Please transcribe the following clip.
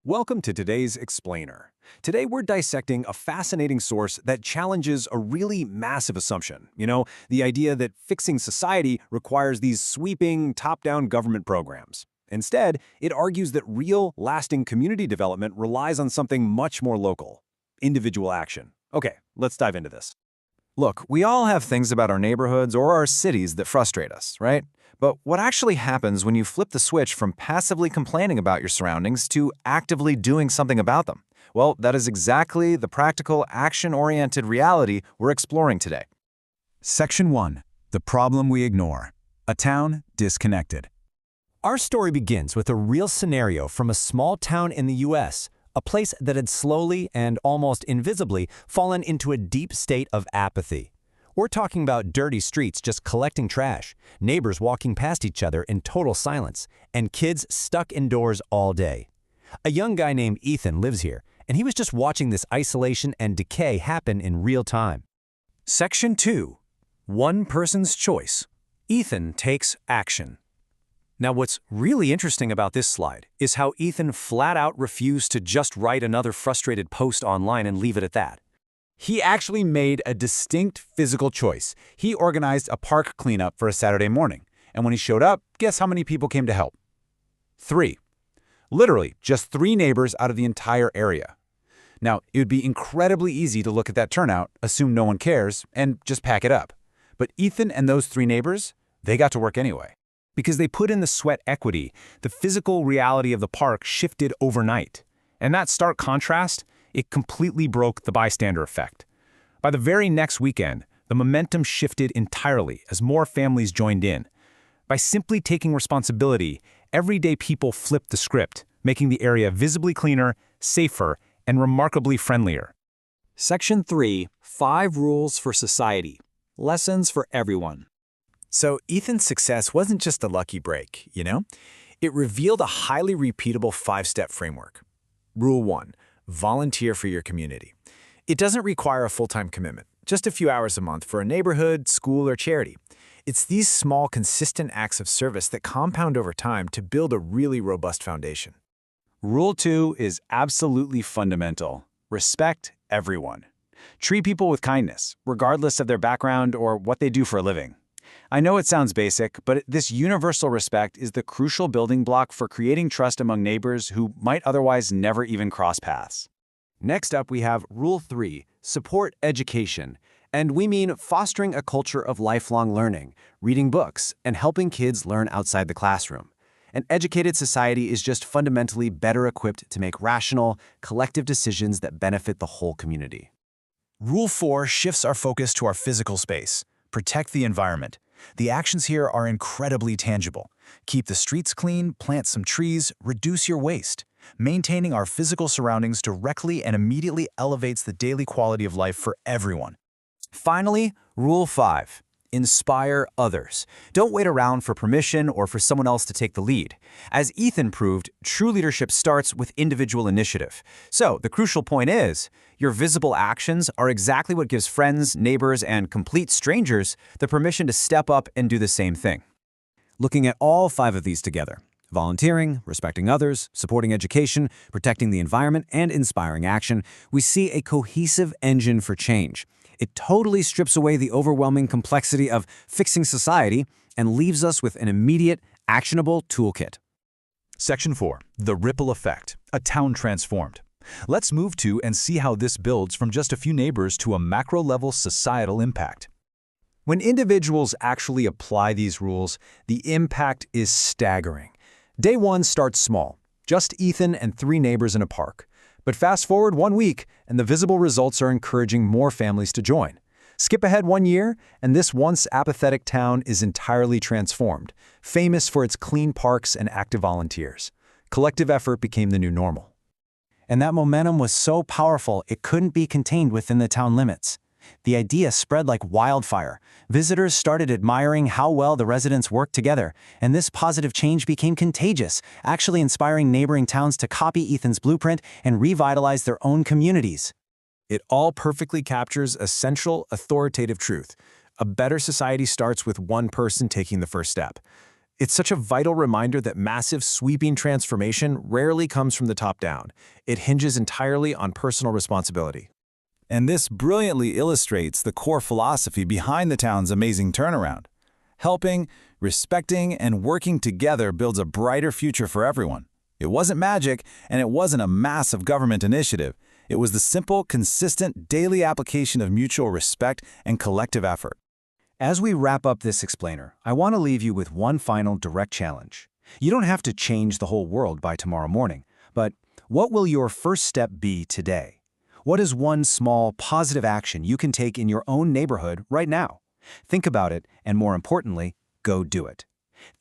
Welcome to today's Explainer. Today we're dissecting a fascinating source that challenges a really massive assumption. The idea that fixing society requires these sweeping, top-down government programs. Instead, it argues that real, lasting community development relies on something much more local: individual action. Okay, let's dive into this. Look, we all have things about our neighborhoods or our cities that frustrate us, right? But what actually happens when you flip the switch from passively complaining about your surroundings to actively doing something about them? Well, that is exactly the practical, action-oriented reality we're exploring today. Section 1. The problem we ignore. A town disconnected. Our story begins with a real scenario from a small town in the U.S., a place that had slowly and almost invisibly fallen into a deep state of apathy. We're talking about dirty streets just collecting trash, neighbors walking past each other in total silence, and kids stuck indoors all day. A young guy named Ethan lives here, and he was just watching this isolation and decay happen in real time. Section 2. One person's choice. Ethan takes action. Now, what's really interesting about this slide is how Ethan flat out refused to just write another frustrated post online and leave it at that. He actually made a distinct physical choice. He organized a park cleanup for a Saturday morning. And when he showed up, guess how many people came to help? 3. Literally, just 3 neighbors out of the entire area. Now, it would be incredibly easy to look at that turnout, assume no one cares, and just pack it up. But Ethan and those 3 neighbors, they got to work anyway. Because they put in the sweat equity, the physical reality of the park shifted overnight. And that stark contrast, it completely broke the bystander effect. By the very next weekend, the momentum shifted entirely as more families joined in. By simply taking responsibility, everyday people flipped the script, making the area visibly cleaner, safer, and remarkably friendlier. Section 3. 5 Rules for Society. Lessons for everyone. So Ethan's success wasn't just a lucky break, It revealed a highly repeatable 5-step framework. Rule 1. Volunteer for your community. It doesn't require a full-time commitment, just a few hours a month for a neighborhood, school, or charity. It's these small, consistent acts of service that compound over time to build a really robust foundation. Rule 2 is absolutely fundamental. Respect everyone. Treat people with kindness, regardless of their background or what they do for a living. I know it sounds basic, but this universal respect is the crucial building block for creating trust among neighbors who might otherwise never even cross paths. Next up, we have Rule 3, support education. And we mean fostering a culture of lifelong learning, reading books, and helping kids learn outside the classroom. An educated society is just fundamentally better equipped to make rational, collective decisions that benefit the whole community. Rule 4 shifts our focus to our physical space. Protect the environment. The actions here are incredibly tangible. Keep the streets clean, plant some trees, reduce your waste. Maintaining our physical surroundings directly and immediately elevates the daily quality of life for everyone. Finally, Rule 5. Inspire others. Don't wait around for permission or for someone else to take the lead. As Ethan proved, true leadership starts with individual initiative. So, the crucial point is, your visible actions are exactly what gives friends, neighbors, and complete strangers the permission to step up and do the same thing. Looking at all 5 of these together: volunteering, respecting others, supporting education, protecting the environment, and inspiring action, we see a cohesive engine for change. It totally strips away the overwhelming complexity of fixing society and leaves us with an immediate, actionable toolkit. Section 4. The ripple effect. A town transformed. Let's move to and see how this builds from just a few neighbors to a macro-level societal impact. When individuals actually apply these rules, the impact is staggering. Day 1 starts small, just Ethan and 3 neighbors in a park. But fast forward 1 week, and the visible results are encouraging more families to join. Skip ahead 1 year, and this once apathetic town is entirely transformed, famous for its clean parks and active volunteers. Collective effort became the new normal. And that momentum was so powerful it couldn't be contained within the town limits. The idea spread like wildfire. Visitors started admiring how well the residents worked together, and this positive change became contagious, actually inspiring neighboring towns to copy Ethan's blueprint and revitalize their own communities. It all perfectly captures a central, authoritative truth. A better society starts with one person taking the first step. It's such a vital reminder that massive, sweeping transformation rarely comes from the top down. It hinges entirely on personal responsibility. And this brilliantly illustrates the core philosophy behind the town's amazing turnaround. Helping, respecting, and working together builds a brighter future for everyone. It wasn't magic, and it wasn't a massive government initiative. It was the simple, consistent, daily application of mutual respect and collective effort. As we wrap up this explainer, I want to leave you with one final direct challenge. You don't have to change the whole world by tomorrow morning, but what will your first step be today? What is one small, positive action you can take in your own neighborhood right now? Think about it, and more importantly, go do it. Thank